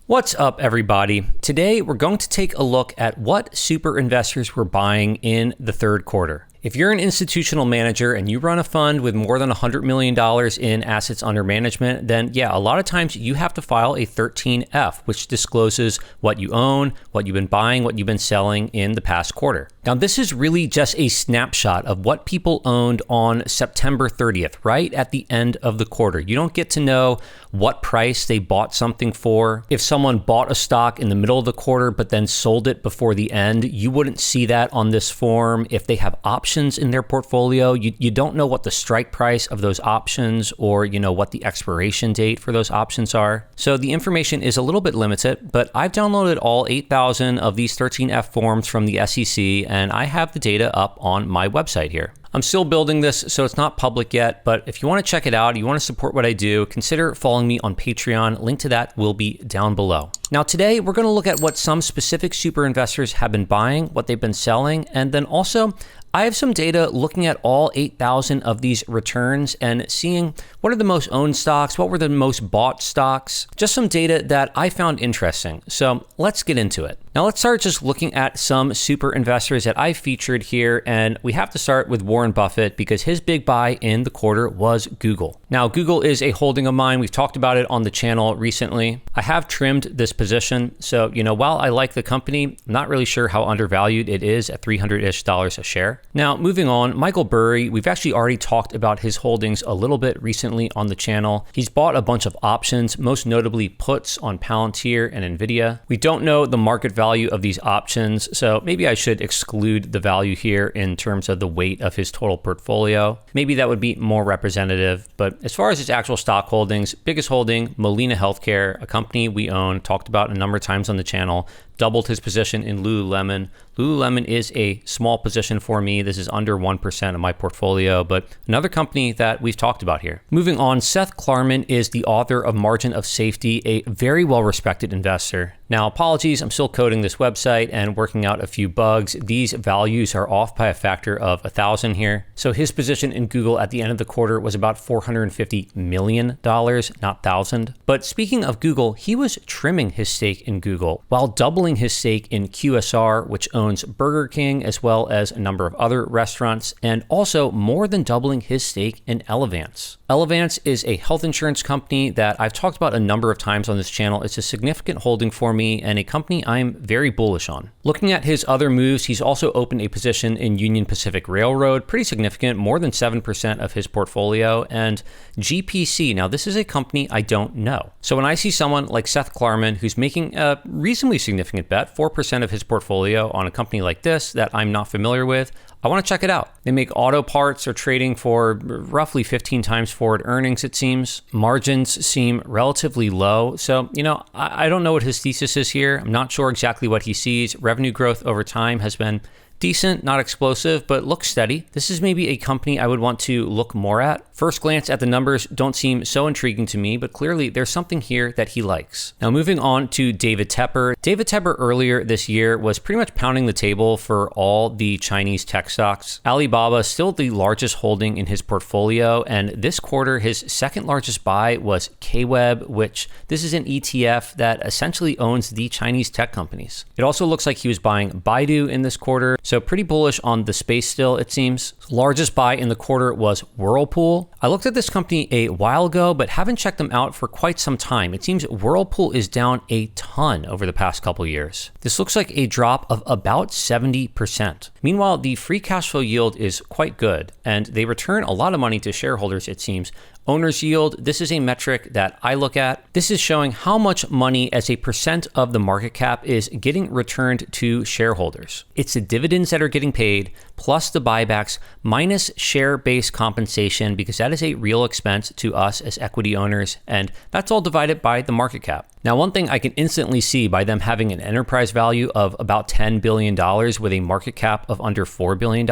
What's up, everybody? Today, we're going to take a look at what super investors were buying in the third quarter. If you're an institutional manager and you run a fund with more than $100 million in assets under management, then yeah, a lot of times you have to file a 13F, which discloses what you own, what you've been buying, what you've been selling in the past quarter. Now, this is really just a snapshot of what people owned on September 30th, right at the end of the quarter. You don't get to know what price they bought something for. If someone bought a stock in the middle of the quarter but then sold it before the end, you wouldn't see that on this form. If they have options in their portfolio, you don't know what the strike price of those options or what the expiration date for those options are. So the information is a little bit limited, but I've downloaded all 8,000 of these 13F forms from the SEC, and I have the data up on my website here. I'm still building this, so it's not public yet, but if you want to check it out, you want to support what I do, consider following me on Patreon. Link to that will be down below. Now today, we're going to look at what some specific super investors have been buying, what they've been selling, and then also I have some data looking at all 8,000 of these returns and seeing what are the most owned stocks, what were the most bought stocks, just some data that I found interesting. So let's get into it. Now let's start just looking at some super investors that I featured here, and we have to start with Warren Buffett because his big buy in the quarter was Google. Now Google is a holding of mine. We've talked about it on the channel recently. I have trimmed this position, so while I like the company, I'm not really sure how undervalued it is at $300-ish a share. Now, moving on, Michael Burry, we've actually already talked about his holdings a little bit recently on the channel. He's bought a bunch of options, most notably puts on Palantir and Nvidia. We don't know the market value of these options, so maybe I should exclude the value here in terms of the weight of his total portfolio. Maybe that would be more representative, but as far as his actual stock holdings, biggest holding, Molina Healthcare, a company we own, talked about a number of times on the channel, doubled his position in Lululemon. Lululemon is a small position for me. This is under 1% of my portfolio, but another company that we've talked about here. Moving on, Seth Klarman is the author of Margin of Safety, a very well-respected investor. Now, apologies, I'm still coding this website and working out a few bugs. These values are off by a factor of 1,000 here. So his position in Google at the end of the quarter was about $450 million, not 1,000. But speaking of Google, he was trimming his stake in Google while doubling his stake in QSR, which owns Burger King, as well as a number of other restaurants, and also more than doubling his stake in Elevance. Elevance is a health insurance company that I've talked about a number of times on this channel. It's a significant holding for me and a company I'm very bullish on. Looking at his other moves, he's also opened a position in Union Pacific Railroad, pretty significant, more than 7% of his portfolio, and GPC. Now, this is a company I don't know. So when I see someone like Seth Klarman, who's making a reasonably significant bet, 4% of his portfolio on a company like this that I'm not familiar with, I want to check it out. They make auto parts, are trading for roughly 15 times forward earnings, it seems. Margins seem relatively low. So, I don't know what his thesis is here. I'm not sure exactly what he sees. Revenue growth over time has been decent, not explosive, but looks steady. This is maybe a company I would want to look more at. First glance at the numbers don't seem so intriguing to me, but clearly there's something here that he likes. Now moving on to David Tepper. David Tepper earlier this year was pretty much pounding the table for all the Chinese tech stocks. Alibaba still the largest holding in his portfolio, and this quarter his second largest buy was KWeb, which this is an ETF that essentially owns the Chinese tech companies. It also looks like he was buying Baidu in this quarter. So pretty bullish on the space still, it seems. Largest buy in the quarter was Whirlpool. I looked at this company a while ago, but haven't checked them out for quite some time. It seems Whirlpool is down a ton over the past couple years. This looks like a drop of about 70%. Meanwhile, the free cash flow yield is quite good, and they return a lot of money to shareholders, it seems. Owner's yield, this is a metric that I look at. This is showing how much money as a percent of the market cap is getting returned to shareholders. It's the dividends that are getting paid, plus the buybacks, minus share-based compensation, because that is a real expense to us as equity owners, and that's all divided by the market cap. Now, one thing I can instantly see by them having an enterprise value of about $10 billion with a market cap of under $4 billion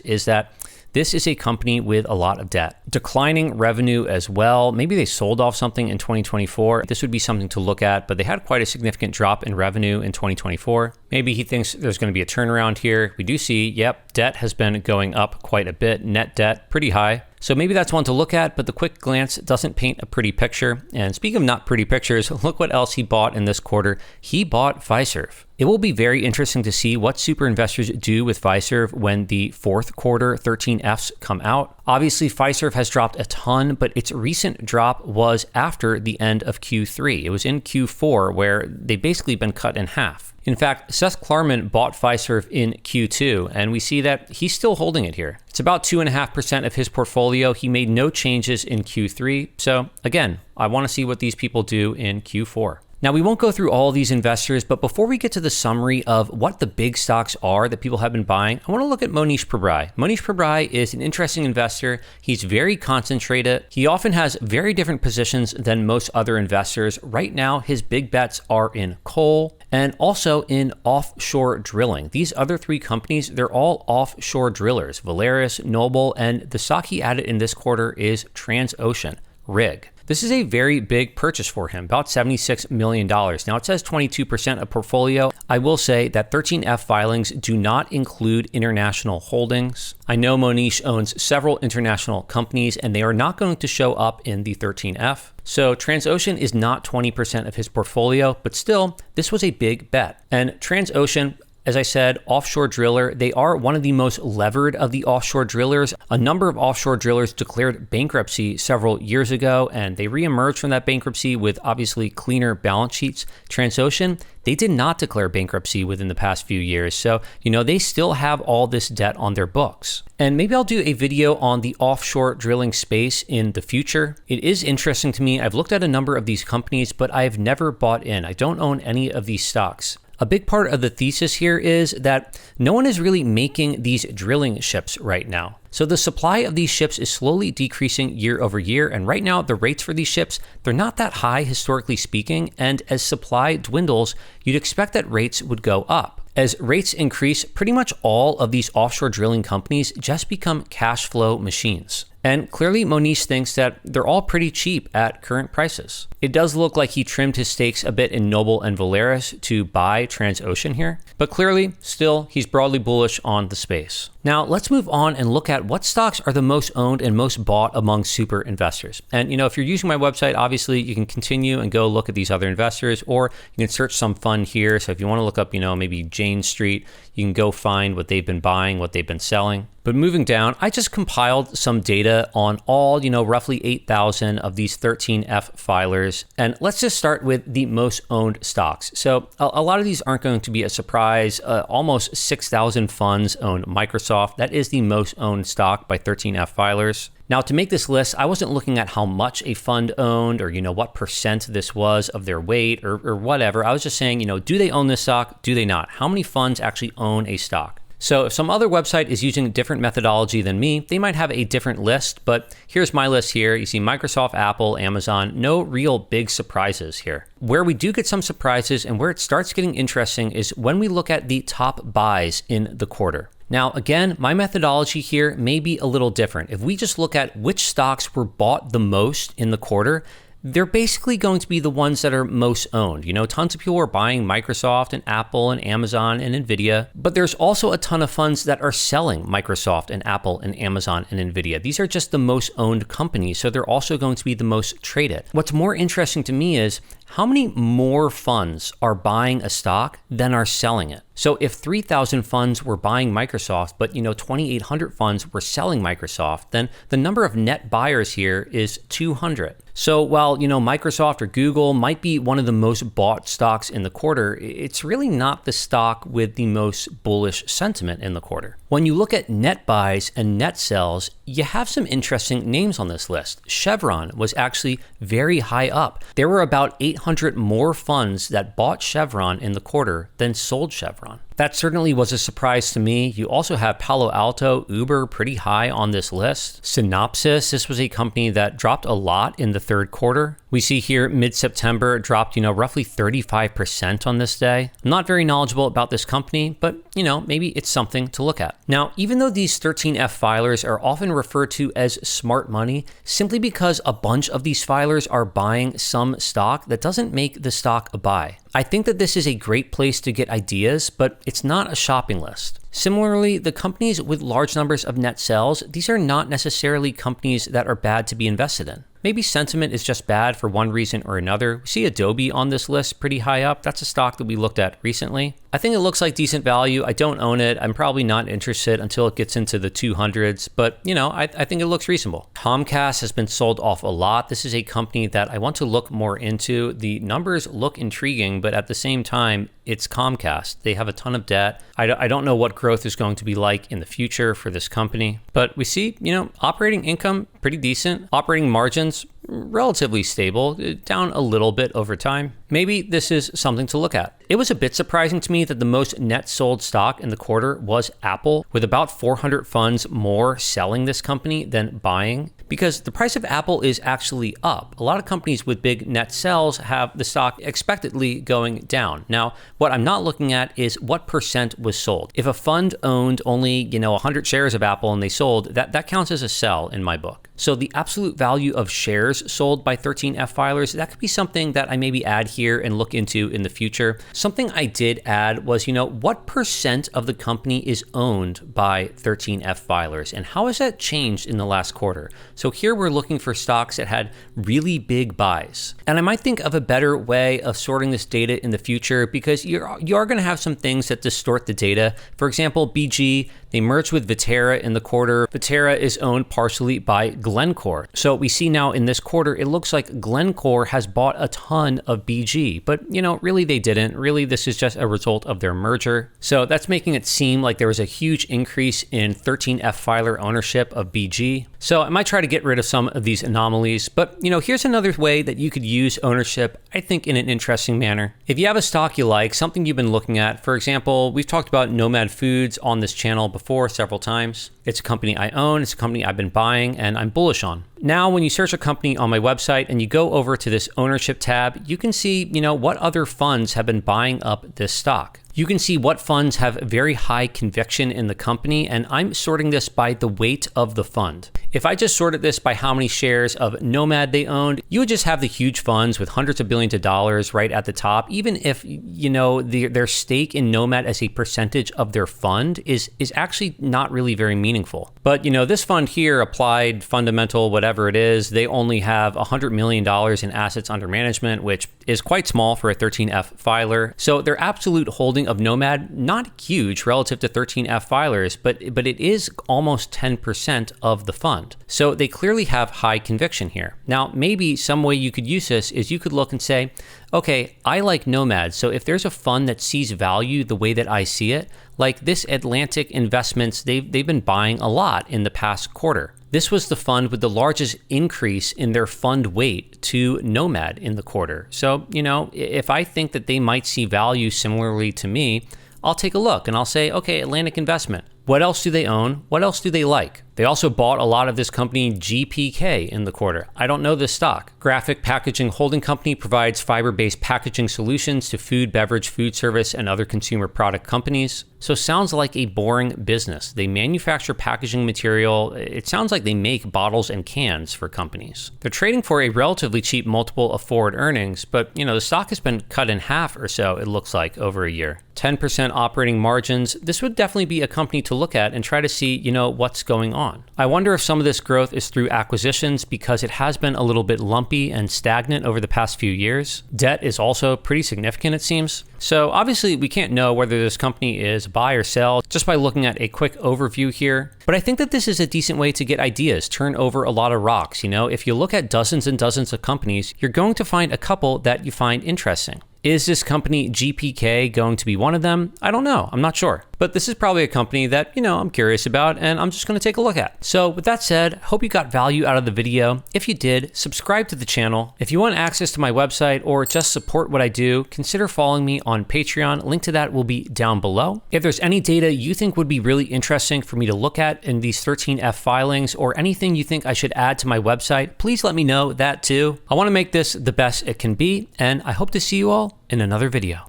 is that this is a company with a lot of debt. Declining revenue as well. Maybe they sold off something in 2024. This would be something to look at, but they had quite a significant drop in revenue in 2024. Maybe he thinks there's going to be a turnaround here. We do see, debt has been going up quite a bit. Net debt, pretty high. So maybe that's one to look at, but the quick glance doesn't paint a pretty picture. And speaking of not pretty pictures, look what else he bought in this quarter. He bought Fiserv. It will be very interesting to see what super investors do with Fiserv when the fourth quarter 13Fs come out. Obviously, Fiserv has dropped a ton, but its recent drop was after the end of Q3. It was in Q4 where they've basically been cut in half. In fact, Seth Klarman bought Fiserv in Q2, and we see that he's still holding it here. It's about 2.5% of his portfolio. He made no changes in Q3. So again, I want to see what these people do in Q4. Now, we won't go through all of these investors, but before we get to the summary of what the big stocks are that people have been buying, I want to look at Mohnish Pabrai. Mohnish Pabrai is an interesting investor. He's very concentrated. He often has very different positions than most other investors. Right now, his big bets are in coal and also in offshore drilling. These other three companies, they're all offshore drillers: Valaris, Noble, and the stock he added in this quarter is Transocean Rig. This is a very big purchase for him, about $76 million. Now, it says 22% of portfolio. I will say that 13F filings do not include international holdings. I know Mohnish owns several international companies, and they are not going to show up in the 13F. So Transocean is not 20% of his portfolio, but still, this was a big bet. And Transocean, as I said, offshore driller, they are one of the most levered of the offshore drillers. A number of offshore drillers declared bankruptcy several years ago, and they reemerged from that bankruptcy with obviously cleaner balance sheets. Transocean, they did not declare bankruptcy within the past few years. So, they still have all this debt on their books. And maybe I'll do a video on the offshore drilling space in the future. It is interesting to me. I've looked at a number of these companies, but I have never bought in. I don't own any of these stocks. A big part of the thesis here is that no one is really making these drilling ships right now. So the supply of these ships is slowly decreasing year over year. And right now, the rates for these ships, they're not that high historically speaking. And as supply dwindles, you'd expect that rates would go up. As rates increase, pretty much all of these offshore drilling companies just become cash flow machines. And clearly, Mohnish thinks that they're all pretty cheap at current prices. It does look like he trimmed his stakes a bit in Noble and Valaris to buy Transocean here, but clearly, still, he's broadly bullish on the space. Now, let's move on and look at what stocks are the most owned and most bought among super investors. And, if you're using my website, obviously, you can continue and go look at these other investors, or you can search some fund here. So if you want to look up, maybe Jane Street, you can go find what they've been buying, what they've been selling. But moving down, I just compiled some data on all, roughly 8,000 of these 13F filers. And let's just start with the most owned stocks. So a lot of these aren't going to be a surprise. Almost 6,000 funds own Microsoft. That is the most owned stock by 13F filers. Now, to make this list, I wasn't looking at how much a fund owned or, what percent this was of their weight or whatever. I was just saying, do they own this stock? Do they not? How many funds actually own a stock? So if some other website is using a different methodology than me, they might have a different list, but here's my list here. You see Microsoft, Apple, Amazon, no real big surprises here. Where we do get some surprises and where it starts getting interesting is when we look at the top buys in the quarter. Now, again, my methodology here may be a little different. If we just look at which stocks were bought the most in the quarter, they're basically going to be the ones that are most owned. Tons of people are buying Microsoft and Apple and Amazon and Nvidia, but there's also a ton of funds that are selling Microsoft and Apple and Amazon and Nvidia. These are just the most owned companies, so they're also going to be the most traded. What's more interesting to me is how many more funds are buying a stock than are selling it. So if 3,000 funds were buying Microsoft, but 2,800 funds were selling Microsoft, then the number of net buyers here is 200. So while, Microsoft or Google might be one of the most bought stocks in the quarter, it's really not the stock with the most bullish sentiment in the quarter. When you look at net buys and net sells, you have some interesting names on this list. Chevron was actually very high up. There were about 800 more funds that bought Chevron in the quarter than sold Chevron. That certainly was a surprise to me. You also have Palo Alto, Uber pretty high on this list. Synopsys, this was a company that dropped a lot in the third quarter. We see here mid-September it dropped, roughly 35% on this day. I'm not very knowledgeable about this company, but, maybe it's something to look at. Now, even though these 13F filers are often referred to as smart money, simply because a bunch of these filers are buying some stock, that doesn't make the stock a buy. I think that this is a great place to get ideas, but it's not a shopping list. Similarly, the companies with large numbers of net sales, these are not necessarily companies that are bad to be invested in. Maybe sentiment is just bad for one reason or another. We see Adobe on this list pretty high up. That's a stock that we looked at recently. I think it looks like decent value. I don't own it. I'm probably not interested until it gets into the 200s, but I think it looks reasonable. Comcast has been sold off a lot. This is a company that I want to look more into. The numbers look intriguing, but at the same time, it's Comcast. They have a ton of debt. I don't know what growth is going to be like in the future for this company, but we see, operating income pretty decent. Operating margins relatively stable, down a little bit over time. Maybe this is something to look at. It was a bit surprising to me that the most net sold stock in the quarter was Apple, with about 400 funds more selling this company than buying, because the price of Apple is actually up. A lot of companies with big net sells have the stock expectedly going down. Now, what I'm not looking at is what percent was sold. If a fund owned only, 100 shares of Apple and they sold, that counts as a sell in my book. So the absolute value of shares sold by 13F filers, that could be something that I maybe add here and look into in the future. Something I did add was, what percent of the company is owned by 13F filers, and how has that changed in the last quarter? So here we're looking for stocks that had really big buys. And I might think of a better way of sorting this data in the future, because you are going to have some things that distort the data. For example, BG, they merged with Viterra in the quarter. Viterra is owned partially by Glencore. So we see now in this quarter, it looks like Glencore has bought a ton of BG, but really they didn't. Really, this is just a result of their merger. So that's making it seem like there was a huge increase in 13F filer ownership of BG. So I might try to get rid of some of these anomalies, but here's another way that you could use ownership, I think, in an interesting manner. If you have a stock you like, something you've been looking at, for example, we've talked about Nomad Foods on this channel before several times. It's a company I own, it's a company I've been buying, and I'm bullish on. Now, when you search a company on my website and you go over to this ownership tab, you can see, what other funds have been buying up this stock. You can see what funds have very high conviction in the company, and I'm sorting this by the weight of the fund. If I just sorted this by how many shares of Nomad they owned, you would just have the huge funds with hundreds of billions of dollars right at the top, even if, their stake in Nomad as a percentage of their fund is actually not really very meaningful. But, this fund here, Applied Fundamental, whatever it is, they only have $100 million in assets under management, which is quite small for a 13F filer. So their absolute holding of Nomad, not huge relative to 13F filers, but it is almost 10% of the fund. So they clearly have high conviction here. Now, maybe some way you could use this is you could look and say, okay, I like Nomad. So if there's a fund that sees value the way that I see it, like this Atlantic Investments, they've been buying a lot in the past quarter. This was the fund with the largest increase in their fund weight to Nomad in the quarter. So, if I think that they might see value similarly to me, I'll take a look and I'll say, okay, Atlantic Investment. What else do they own? What else do they like? They also bought a lot of this company GPK in the quarter. I don't know this stock. Graphic Packaging Holding Company provides fiber-based packaging solutions to food, beverage, food service, and other consumer product companies. So sounds like a boring business. They manufacture packaging material. It sounds like they make bottles and cans for companies. They're trading for a relatively cheap multiple of forward earnings, but the stock has been cut in half or so, it looks like, over a year. 10% operating margins. This would definitely be a company to look at and try to see, what's going on. I wonder if some of this growth is through acquisitions, because it has been a little bit lumpy and stagnant over the past few years. Debt is also pretty significant, it seems. So obviously we can't know whether this company is buy or sell just by looking at a quick overview here. But I think that this is a decent way to get ideas, turn over a lot of rocks. If you look at dozens and dozens of companies, you're going to find a couple that you find interesting. Is this company GPK going to be one of them? I don't know. I'm not sure. But this is probably a company that, I'm curious about, and I'm just going to take a look at. So with that said, hope you got value out of the video. If you did, subscribe to the channel. If you want access to my website or just support what I do, consider following me on Patreon. Link to that will be down below. If there's any data you think would be really interesting for me to look at in these 13F filings, or anything you think I should add to my website, please let me know that too. I want to make this the best it can be, and I hope to see you all in another video.